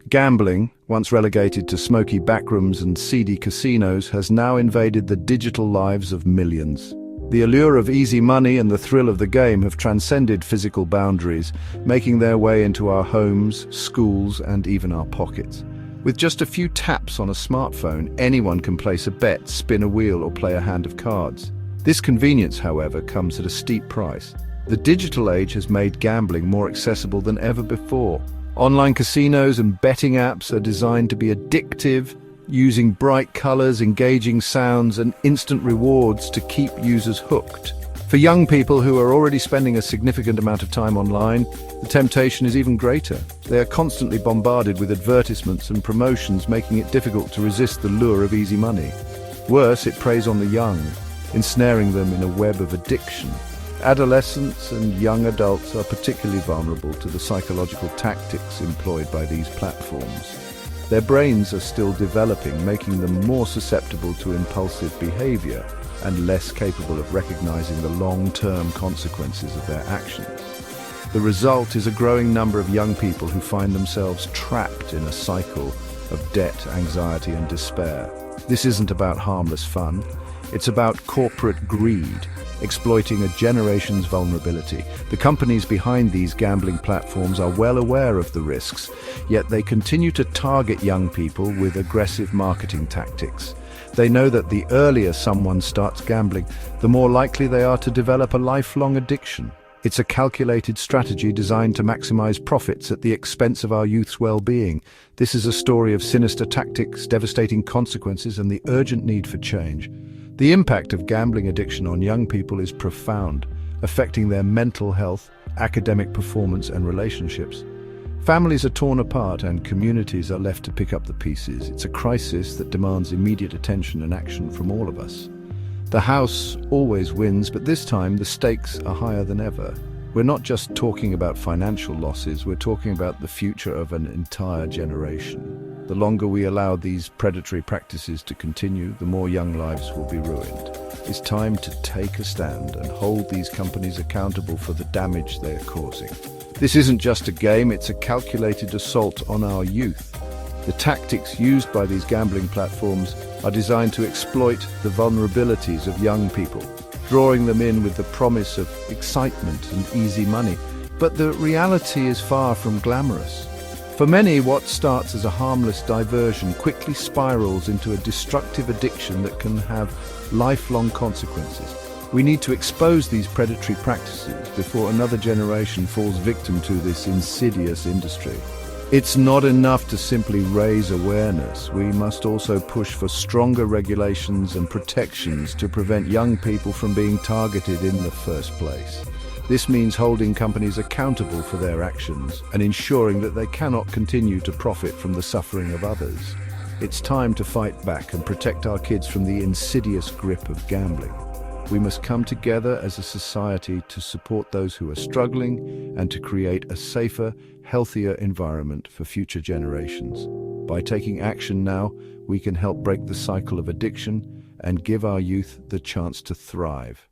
Gambling, once relegated to smoky backrooms and seedy casinos, has now invaded the digital lives of millions. The allure of easy money and the thrill of the game have transcended physical boundaries, making their way into our homes, schools, and even our pockets. With just a few taps on a smartphone, anyone can place a bet, spin a wheel, or play a hand of cards. This convenience, however, comes at a steep price. The digital age has made gambling more accessible than ever before. Online casinos and betting apps are designed to be addictive, using bright colors, engaging sounds, and instant rewards to keep users hooked. For young people who are already spending a significant amount of time online, the temptation is even greater. They are constantly bombarded with advertisements and promotions, making it difficult to resist the lure of easy money. Worse, it preys on the young, ensnaring them in a web of addiction. Adolescents and young adults are particularly vulnerable to the psychological tactics employed by these platforms. Their brains are still developing, making them more susceptible to impulsive behavior and less capable of recognizing the long-term consequences of their actions. The result is a growing number of young people who find themselves trapped in a cycle of debt, anxiety, and despair. This isn't about harmless fun. It's about corporate greed, exploiting a generation's vulnerability. The companies behind these gambling platforms are well aware of the risks, yet they continue to target young people with aggressive marketing tactics. They know that the earlier someone starts gambling, the more likely they are to develop a lifelong addiction. It's a calculated strategy designed to maximize profits at the expense of our youth's well-being. This is a story of sinister tactics, devastating consequences, and the urgent need for change. The impact of gambling addiction on young people is profound, affecting their mental health, academic performance, and relationships. Families are torn apart and communities are left to pick up the pieces. It's a crisis that demands immediate attention and action from all of us. The house always wins, but this time the stakes are higher than ever. We're not just talking about financial losses, we're talking about the future of an entire generation. The longer we allow these predatory practices to continue, the more young lives will be ruined. It's time to take a stand and hold these companies accountable for the damage they are causing. This isn't just a game, it's a calculated assault on our youth. The tactics used by these gambling platforms are designed to exploit the vulnerabilities of young people, drawing them in with the promise of excitement and easy money. But the reality is far from glamorous. For many, what starts as a harmless diversion quickly spirals into a destructive addiction that can have lifelong consequences. We need to expose these predatory practices before another generation falls victim to this insidious industry. It's not enough to simply raise awareness. We must also push for stronger regulations and protections to prevent young people from being targeted in the first place. This means holding companies accountable for their actions and ensuring that they cannot continue to profit from the suffering of others. It's time to fight back and protect our kids from the insidious grip of gambling. We must come together as a society to support those who are struggling and to create a safer, healthier environment for future generations. By taking action now, we can help break the cycle of addiction and give our youth the chance to thrive.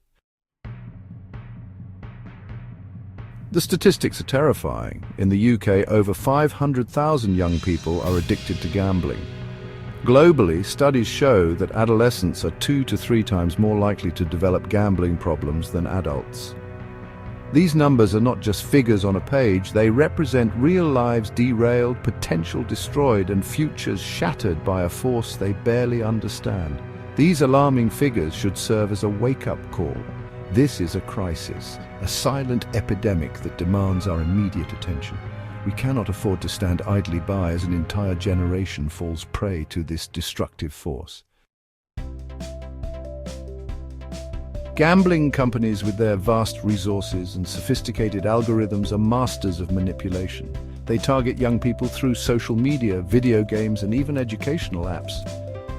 The statistics are terrifying. In the UK, over 500,000 young people are addicted to gambling. Globally, studies show that adolescents are 2 to 3 times more likely to develop gambling problems than adults. These numbers are not just figures on a page, they represent real lives derailed, potential destroyed, and futures shattered by a force they barely understand. These alarming figures should serve as a wake-up call. This is a crisis, a silent epidemic that demands our immediate attention. We cannot afford to stand idly by as an entire generation falls prey to this destructive force. Gambling companies with their vast resources and sophisticated algorithms are masters of manipulation. They target young people through social media, video games, and even educational apps.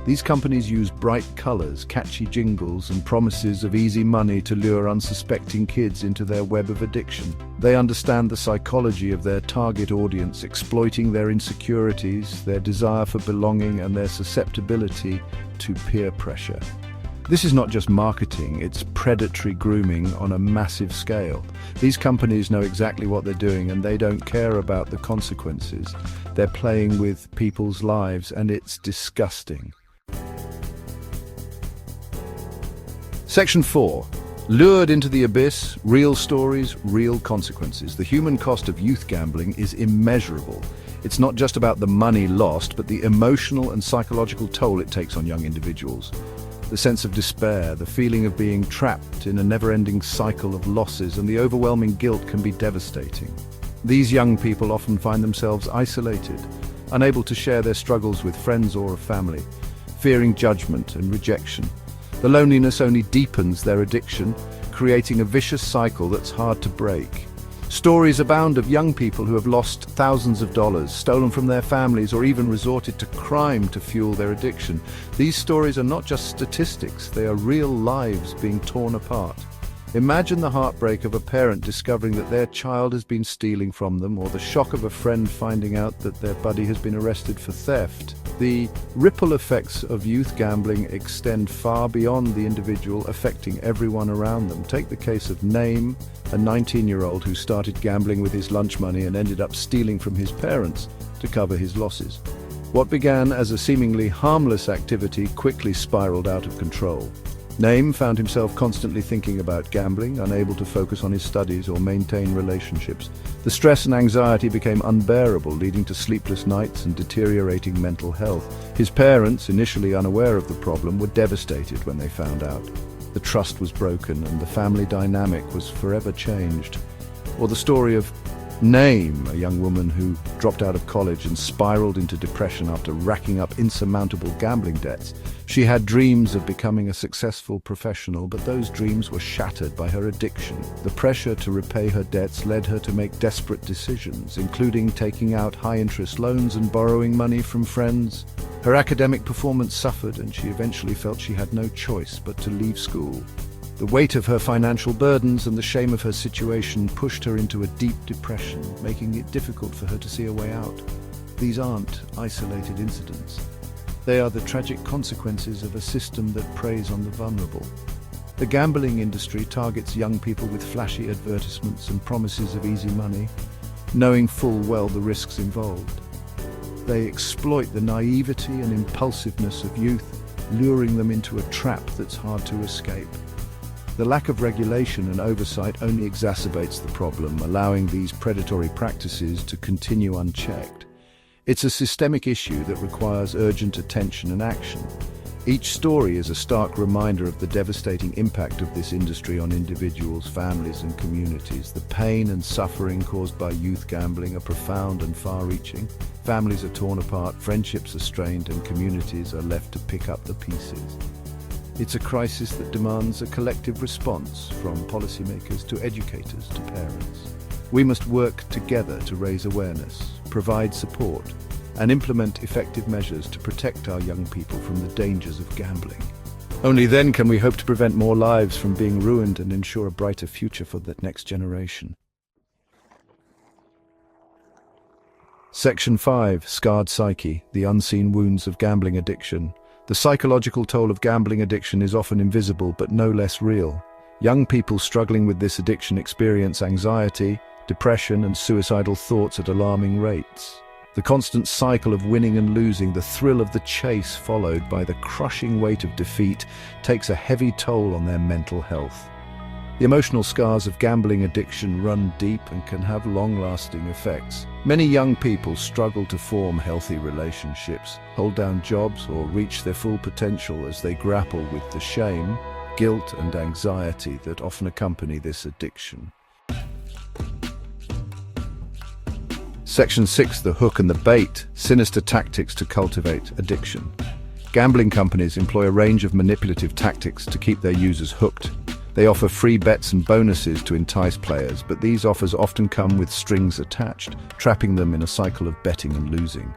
These companies use bright colors, catchy jingles, and promises of easy money to lure unsuspecting kids into their web of addiction. They understand the psychology of their target audience, exploiting their insecurities, their desire for belonging, and their susceptibility to peer pressure. This is not just marketing, it's predatory grooming on a massive scale. These companies know exactly what they're doing and they don't care about the consequences. They're playing with people's lives and it's disgusting. Section 4. Lured into the abyss, real stories, real consequences. The human cost of youth gambling is immeasurable. It's not just about the money lost, but the emotional and psychological toll it takes on young individuals. The sense of despair, the feeling of being trapped in a never-ending cycle of losses, and the overwhelming guilt can be devastating. These young people often find themselves isolated, unable to share their struggles with friends or family, fearing judgment and rejection. The loneliness only deepens their addiction, creating a vicious cycle that's hard to break. Stories abound of young people who have lost thousands of dollars, stolen from their families, or even resorted to crime to fuel their addiction. These stories are not just statistics, they are real lives being torn apart. Imagine the heartbreak of a parent discovering that their child has been stealing from them, or the shock of a friend finding out that their buddy has been arrested for theft. The ripple effects of youth gambling extend far beyond the individual, affecting everyone around them. Take the case of Naim, a 19-year-old who started gambling with his lunch money and ended up stealing from his parents to cover his losses. What began as a seemingly harmless activity quickly spiraled out of control. Naim found himself constantly thinking about gambling, unable to focus on his studies or maintain relationships. The stress and anxiety became unbearable, leading to sleepless nights and deteriorating mental health. His parents, initially unaware of the problem, were devastated when they found out. The trust was broken and the family dynamic was forever changed. Or the story of Naim, a young woman who dropped out of college and spiraled into depression after racking up insurmountable gambling debts. She had dreams of becoming a successful professional, but those dreams were shattered by her addiction. The pressure to repay her debts led her to make desperate decisions, including taking out high-interest loans and borrowing money from friends. Her academic performance suffered, and she eventually felt she had no choice but to leave school. The weight of her financial burdens and the shame of her situation pushed her into a deep depression, making it difficult for her to see a way out. These aren't isolated incidents. They are the tragic consequences of a system that preys on the vulnerable. The gambling industry targets young people with flashy advertisements and promises of easy money, knowing full well the risks involved. They exploit the naivety and impulsiveness of youth, luring them into a trap that's hard to escape. The lack of regulation and oversight only exacerbates the problem, allowing these predatory practices to continue unchecked. It's a systemic issue that requires urgent attention and action. Each story is a stark reminder of the devastating impact of this industry on individuals, families, and communities. The pain and suffering caused by youth gambling are profound and far-reaching. Families are torn apart, friendships are strained, and communities are left to pick up the pieces. It's a crisis that demands a collective response, from policymakers to educators to parents. We must work together to raise awareness, provide support, and implement effective measures to protect our young people from the dangers of gambling. Only then can we hope to prevent more lives from being ruined and ensure a brighter future for the next generation. Section 5. Scarred Psyche, the unseen wounds of gambling addiction. The psychological toll of gambling addiction is often invisible but no less real. Young people struggling with this addiction experience anxiety, depression, and suicidal thoughts at alarming rates. The constant cycle of winning and losing, the thrill of the chase followed by the crushing weight of defeat, takes a heavy toll on their mental health. The emotional scars of gambling addiction run deep and can have long-lasting effects. Many young people struggle to form healthy relationships, hold down jobs, or reach their full potential as they grapple with the shame, guilt, and anxiety that often accompany this addiction. Section 6. The hook and the bait, sinister tactics to cultivate addiction. Gambling companies employ a range of manipulative tactics to keep their users hooked. They offer free bets and bonuses to entice players, but these offers often come with strings attached, trapping them in a cycle of betting and losing.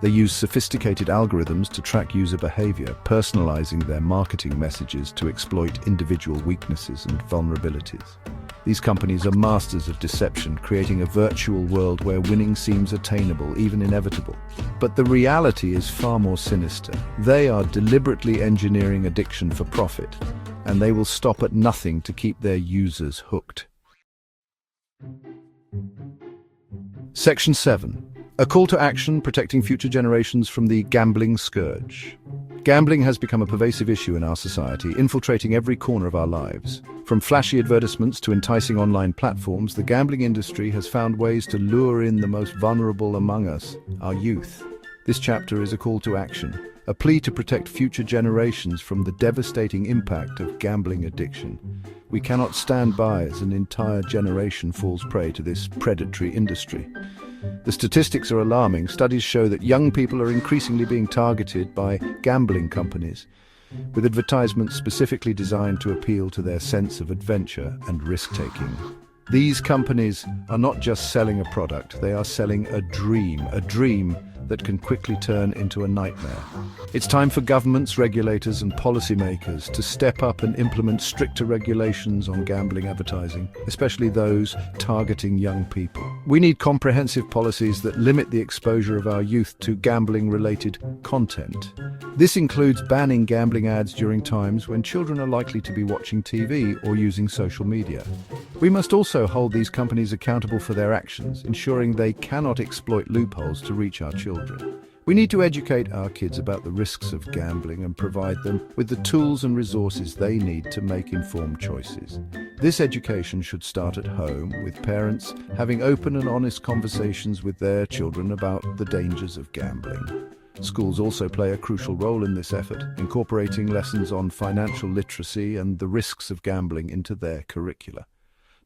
They use sophisticated algorithms to track user behavior, personalizing their marketing messages to exploit individual weaknesses and vulnerabilities. These companies are masters of deception, creating a virtual world where winning seems attainable, even inevitable. But the reality is far more sinister. They are deliberately engineering addiction for profit, and they will stop at nothing to keep their users hooked. Section 7. A call to action protecting future generations from the gambling scourge. Gambling has become a pervasive issue in our society, infiltrating every corner of our lives. From flashy advertisements to enticing online platforms, the gambling industry has found ways to lure in the most vulnerable among us, our youth. This chapter is a call to action, a plea to protect future generations from the devastating impact of gambling addiction. We cannot stand by as an entire generation falls prey to this predatory industry. The statistics are alarming. Studies show that young people are increasingly being targeted by gambling companies, with advertisements specifically designed to appeal to their sense of adventure and risk-taking. These companies are not just selling a product, they are selling a dream that can quickly turn into a nightmare. It's time for governments, regulators, and policymakers to step up and implement stricter regulations on gambling advertising, especially those targeting young people. We need comprehensive policies that limit the exposure of our youth to gambling-related content. This includes banning gambling ads during times when children are likely to be watching TV or using social media. We must also hold these companies accountable for their actions, ensuring they cannot exploit loopholes to reach our children. We need to educate our kids about the risks of gambling and provide them with the tools and resources they need to make informed choices. This education should start at home, with parents having open and honest conversations with their children about the dangers of gambling. Schools also play a crucial role in this effort, incorporating lessons on financial literacy and the risks of gambling into their curricula.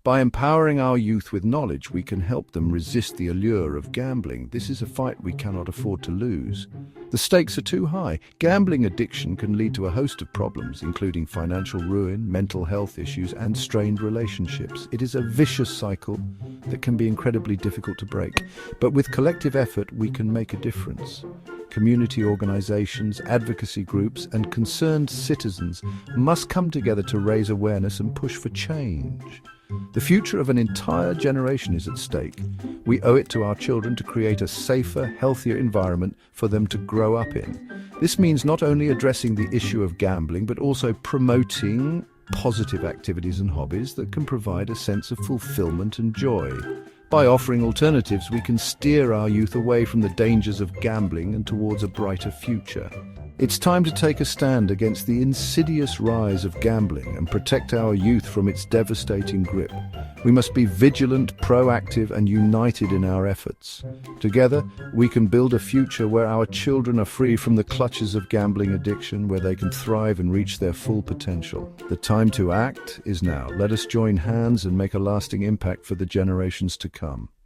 By empowering our youth with knowledge, we can help them resist the allure of gambling. This is a fight we cannot afford to lose. The stakes are too high. Gambling addiction can lead to a host of problems, including financial ruin, mental health issues, and strained relationships. It is a vicious cycle that can be incredibly difficult to break. But with collective effort, we can make a difference. Community organizations, advocacy groups, and concerned citizens must come together to raise awareness and push for change. The future of an entire generation is at stake. We owe it to our children to create a safer, healthier environment for them to grow up in. This means not only addressing the issue of gambling, but also promoting positive activities and hobbies that can provide a sense of fulfillment and joy. By offering alternatives, we can steer our youth away from the dangers of gambling and towards a brighter future. It's time to take a stand against the insidious rise of gambling and protect our youth from its devastating grip. We must be vigilant, proactive, and united in our efforts. Together, we can build a future where our children are free from the clutches of gambling addiction, where they can thrive and reach their full potential. The time to act is now. Let us join hands and make a lasting impact for the generations to come.